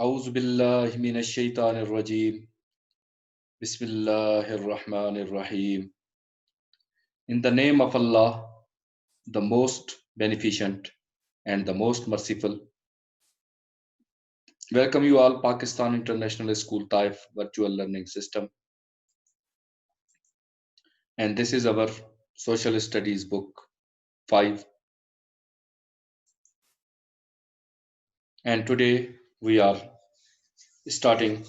أعوذ بالله من الشيطان الرجيم. بسم الله الرحمن الرحيم. In the name of Allah, the most beneficent and the most merciful. Welcome you all, Pakistan International School Taif Virtual Learning System. And this is our Social Studies book 5. And today we are starting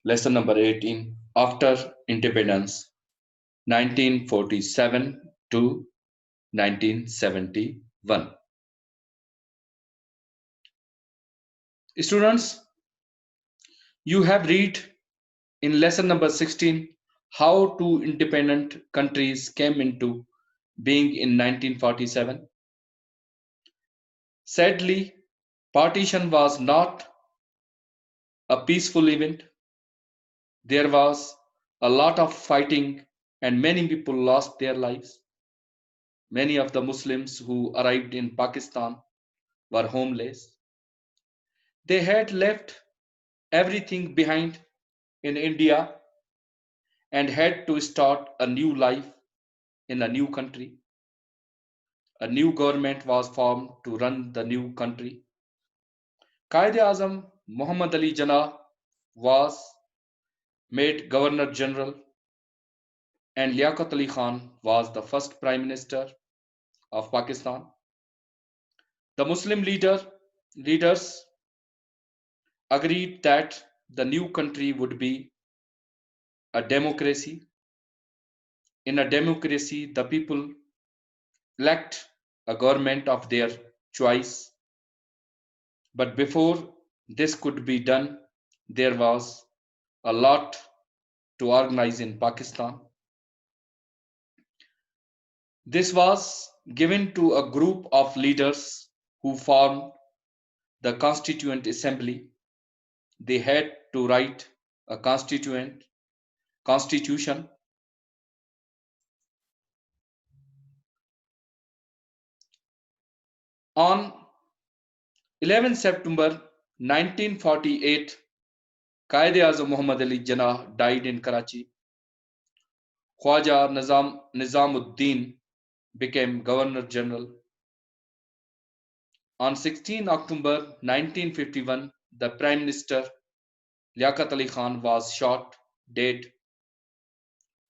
lesson number 18 after independence 1947 to 1971. Students, you have read in lesson number 16 how two independent countries came into being in 1947. Sadly, partition was not a peaceful event. There was a lot of fighting and many people lost their lives. Many of the Muslims who arrived in Pakistan were homeless. They had left everything behind in India and had to start a new life in a new country. A new government was formed to run the new country. Quaid-e-Azam Muhammad Ali Jinnah was made Governor General and Liaquat Ali Khan was the first Prime Minister of Pakistan. The Muslim leaders agreed that the new country would be a democracy. In a democracy, the people elect a government of their choice. But before this could be done, there was a lot to organize in Pakistan. This was given to a group of leaders who formed the Constituent Assembly. They had to write a constitution. On 11 September 1948, Quaid-e-Azam Muhammad Ali Jinnah died in Karachi. Khwaja Nizamuddin became Governor General. On 16 October 1951, the Prime Minister Liaquat Ali Khan was shot dead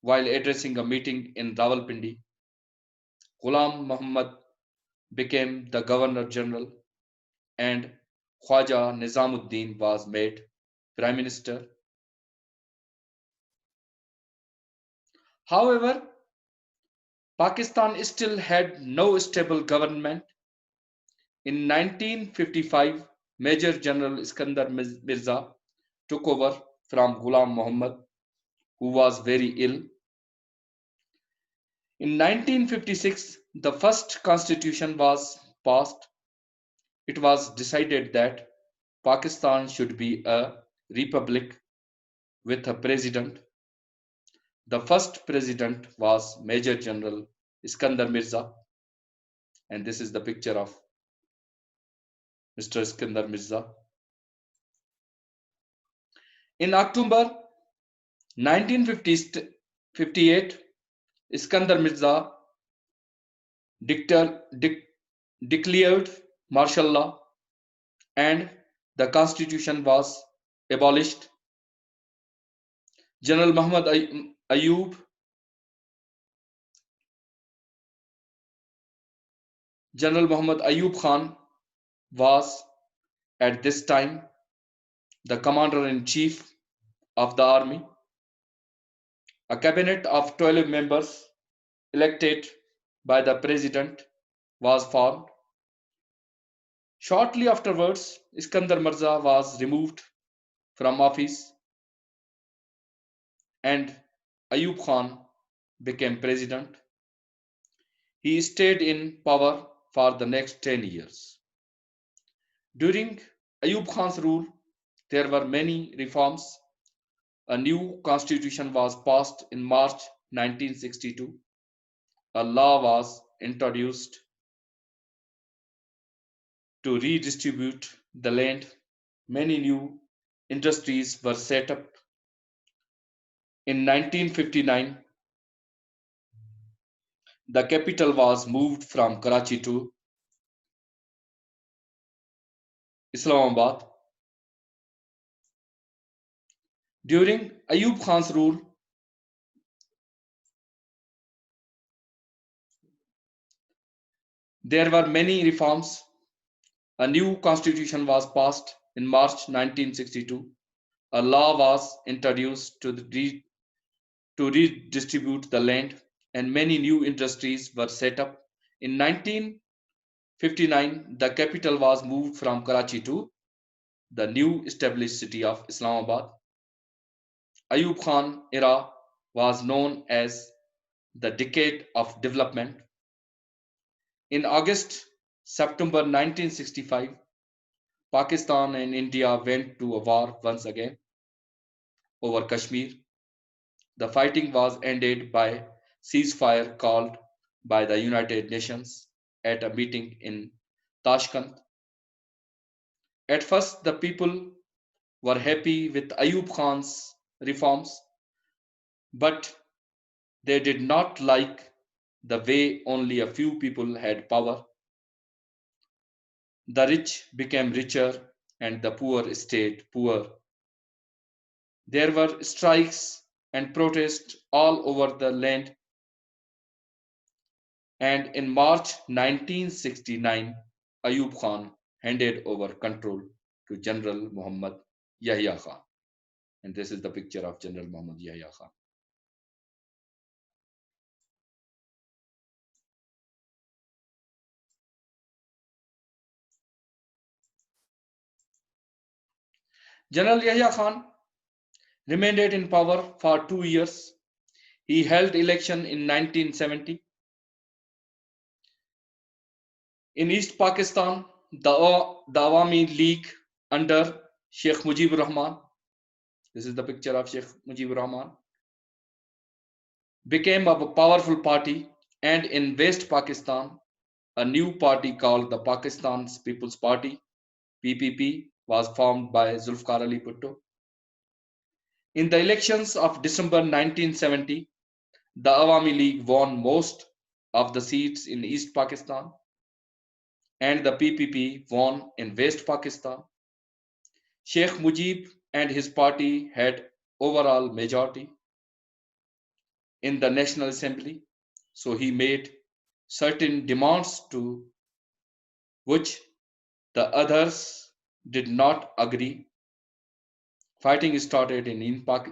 while addressing a meeting in Rawalpindi. Ghulam Muhammad became the Governor General and Khwaja Nizamuddin was made Prime Minister. However, Pakistan still had no stable government. In 1955, Major General Iskandar Mirza took over from Ghulam Muhammad, who was very ill. In 1956, the first constitution was passed. It was decided that Pakistan should be a republic with a president. The first president was Major General Iskandar Mirza, and this is the picture of Mr. Iskandar Mirza. In October 1958, Iskandar Mirza declared martial law and the constitution was abolished. General Muhammad Ayub General Muhammad Ayub Khan was at this time the commander-in-chief of the army. A cabinet of 12 members elected by the president was formed. Shortly afterwards, Iskandar Mirza was removed from office and Ayub Khan became president. He stayed in power for the next 10 years. During Ayub Khan's rule, there were many reforms. A new constitution was passed in March 1962. A law was introduced to redistribute the land. Many new industries were set up. In 1959, the capital was moved from Karachi to Islamabad. During Ayub Khan's rule, there were many reforms. A new constitution was passed in March 1962. A law was introduced to redistribute the land, and many new industries were set up. In 1959, the capital was moved from Karachi to the new established city of Islamabad. Ayub Khan era was known as the decade of development. In August, September 1965, Pakistan and India went to a war once again over Kashmir. The fighting was ended by ceasefire called by the United Nations at a meeting in Tashkent. At first, the people were happy with Ayub Khan's reforms, but they did not like the way only a few people had power. The rich became richer and the poor stayed poor. There were strikes and protests all over the land, and in March 1969, Ayub Khan handed over control to General Muhammad Yahya Khan. And this is the picture of General Muhammad Yahya Khan. General Yahya Khan remained in power for 2 years. He held election in 1970. In East Pakistan, the Awami League under Sheikh Mujibur Rahman, this is the picture of Sheikh Mujibur Rahman, became a powerful party, and in West Pakistan, a new party called the Pakistan's People's Party, PPP, was formed by Zulfikar Ali Bhutto. In the elections of December 1970, the Awami League won most of the seats in East Pakistan, and the PPP won in West Pakistan. Sheikh Mujib and his party had overall majority in the National Assembly, so he made certain demands to which the others did not agree. Fighting started in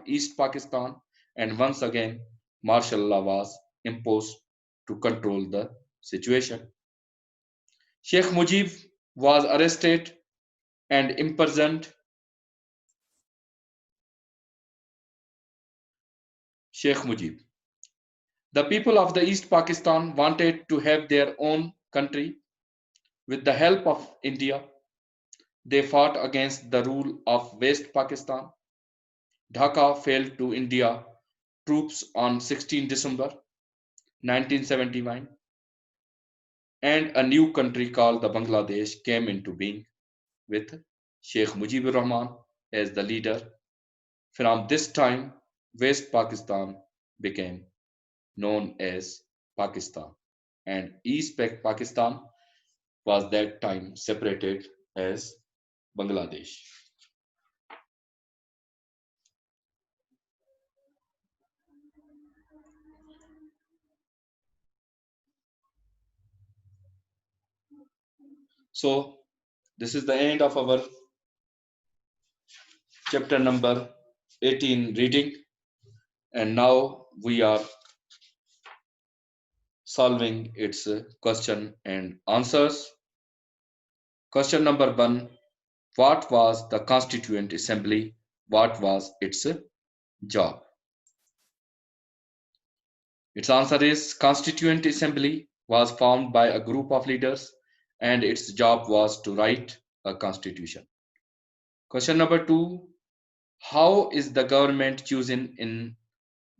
East Pakistan, and once again, martial law was imposed to control the situation. Sheikh Mujib was arrested and imprisoned. Sheikh Mujib. The people of the East Pakistan wanted to have their own country. With the help of India, they fought against the rule of West Pakistan. Dhaka fell to India troops on 16 December 1971, and a new country called the Bangladesh came into being with Sheikh Mujibur Rahman as the leader. From this time, West Pakistan became known as Pakistan, and East Pakistan was that time separated as Bangladesh. So, this is the end of our chapter number 18 reading, and now we are solving its question and answers. Question number 1: what was the Constituent Assembly? What was its job? Its answer is Constituent Assembly was formed by a group of leaders and its job was to write a constitution. Question number 2: how is the government chosen in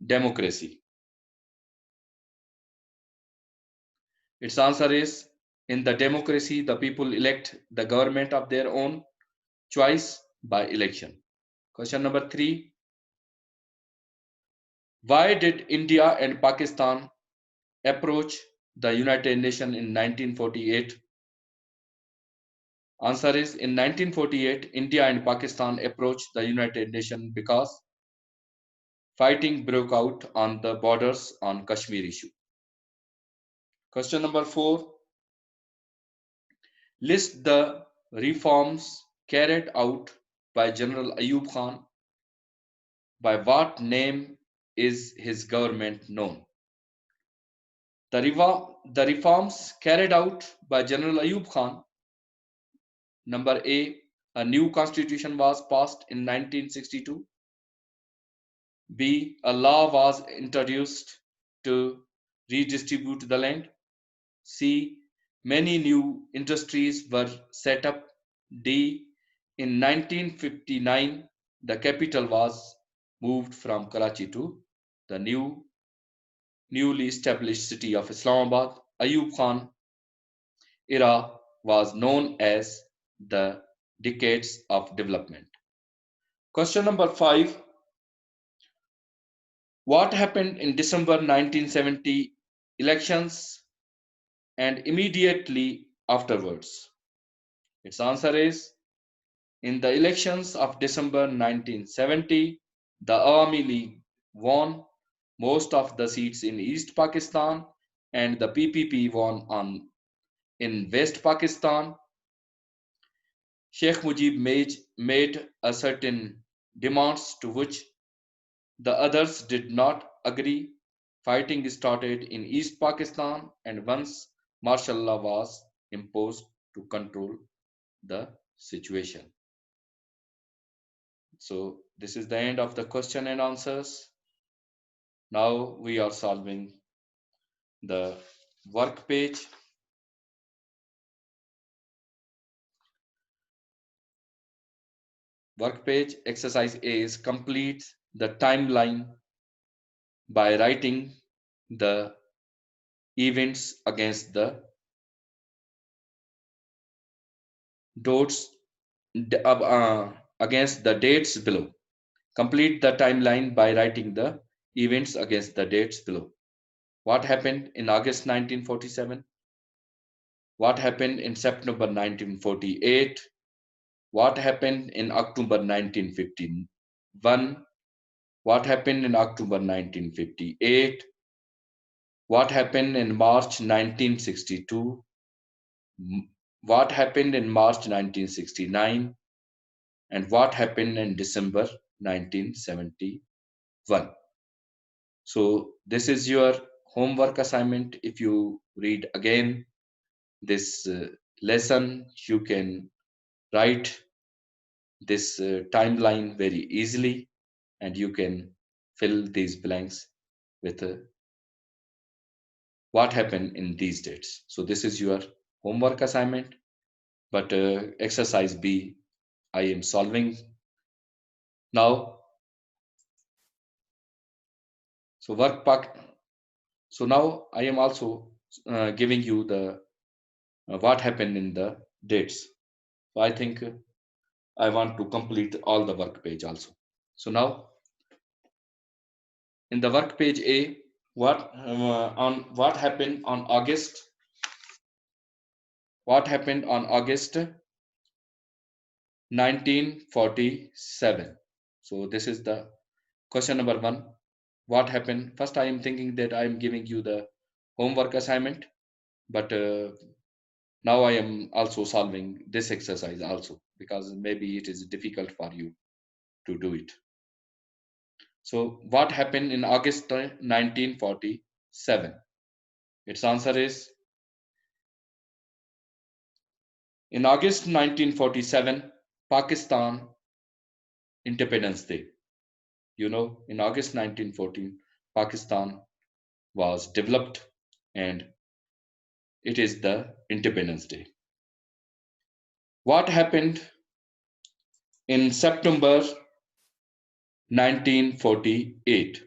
democracy? Its answer is in the democracy, the people elect the government of their own choice by election. Question number 3. Why did India and Pakistan approach the United Nations in 1948? Answer is, in 1948, India and Pakistan approached the United Nations because fighting broke out on the borders on Kashmir issue. Question number 4. List the reforms carried out by General Ayub Khan. By what name is his government known? The reforms carried out by General Ayub Khan. Number A new constitution was passed in 1962. B, a law was introduced to redistribute the land. C, many new industries were set up. D, in 1959, the capital was moved from Karachi to the newly established city of Islamabad. Ayub Khan era was known as the decades of development. Question number 5. What happened in December 1970 elections and immediately afterwards? Its answer is, in the elections of December 1970, the Awami League won most of the seats in East Pakistan and the PPP won in West Pakistan. Sheikh Mujib made a certain demands to which the others did not agree. Fighting started in East Pakistan, and once martial law was imposed to control the situation. So this is the end of the question and answers. Now we are solving the work page. Work page exercise A is complete the timeline by writing the events against the dots against the dates below. Complete the timeline by writing the events against the dates below. What happened in August 1947? What happened in September 1948? What happened in October 1951? What happened in October 1958? What happened in March 1962? What happened in March 1969? And what happened in December 1971? So this is your homework assignment. If you read again this lesson, you can write this timeline very easily, and you can fill these blanks with what happened in these dates. So this is your homework assignment. But exercise B, I am solving now. So work pack. So now I am also giving you the what happened in the dates. So I think I want to complete all the work page also. So now in the work page A, what happened on August? What happened on August 1947? So this is the question number 1. What happened? First, I am thinking that I am giving you the homework assignment, but now I am also solving this exercise also, because maybe it is difficult for you to do it. So what happened in August 1947? Its answer is, in August 1947, Pakistan Independence Day. You know, in August 1914, Pakistan was developed and it is the Independence Day. What happened in September 1948?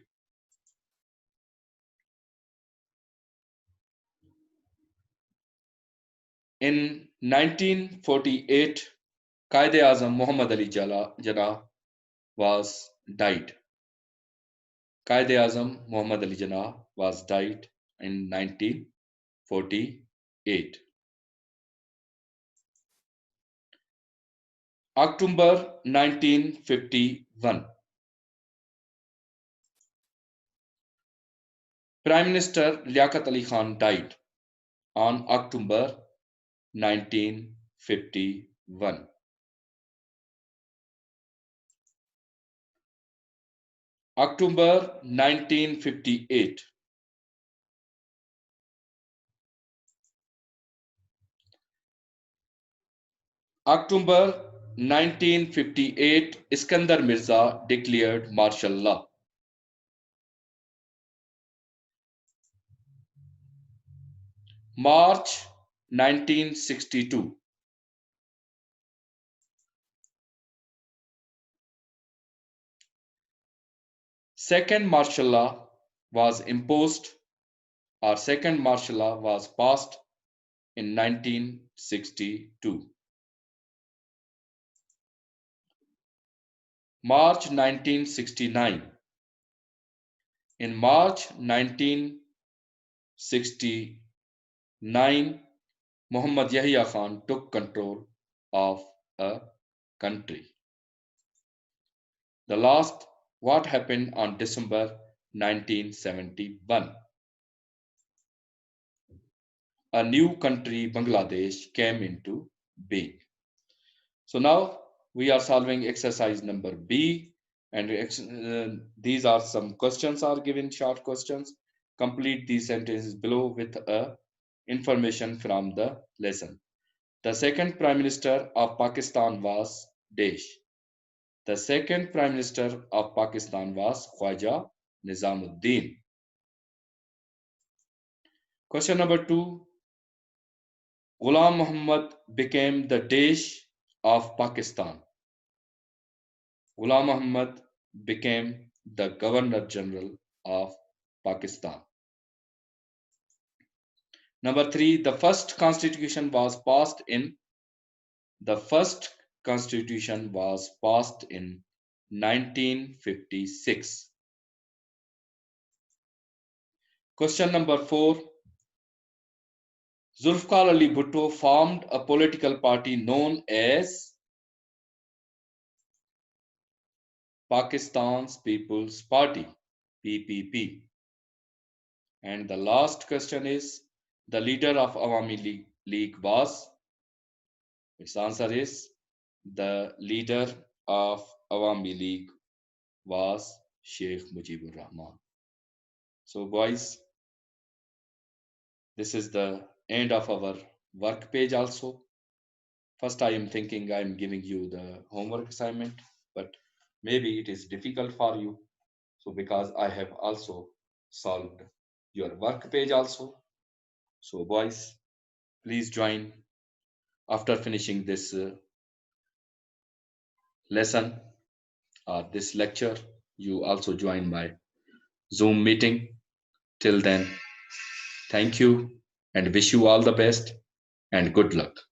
In 1948, Quaid-e-Azam Muhammad Ali Jinnah was died. Quaid-e-Azam Muhammad Ali Jinnah was died in 1948. October 1951. Prime Minister Liaquat Ali Khan died on October 1951. October 1958. October 1958, Iskandar Mirza declared martial law. March 1962. Second martial law was imposed, or second martial law was passed in 1962. March 1969. In March 1969, Muhammad Yahya Khan took control of a country. The last, what happened on December 1971? A new country, Bangladesh, came into being. So now we are solving exercise number B, and these are some questions are given, short questions. Complete these sentences below with information from the lesson. The second Prime Minister of Pakistan was Desh. The second Prime Minister of Pakistan was Khwaja Nizamuddin. Question number 2. Ghulam Muhammad became the Desh of Pakistan. Ghulam Muhammad became the Governor General of Pakistan. Number 3. The first constitution was passed in 1956. Question number 4. Zulfikar Ali Bhutto formed a political party known as Pakistan's People's Party, PPP. And the last question is, the leader of Awami League was, its answer is, the leader of Awami League was Sheikh Mujibur Rahman. So boys, this is the end of our work page also. First, I am thinking I am giving you the homework assignment, but maybe it is difficult for you. So because I have also solved your work page also. So boys, please join after finishing this lesson or this lecture. You also join my Zoom meeting. Till then, thank you and wish you all the best and good luck.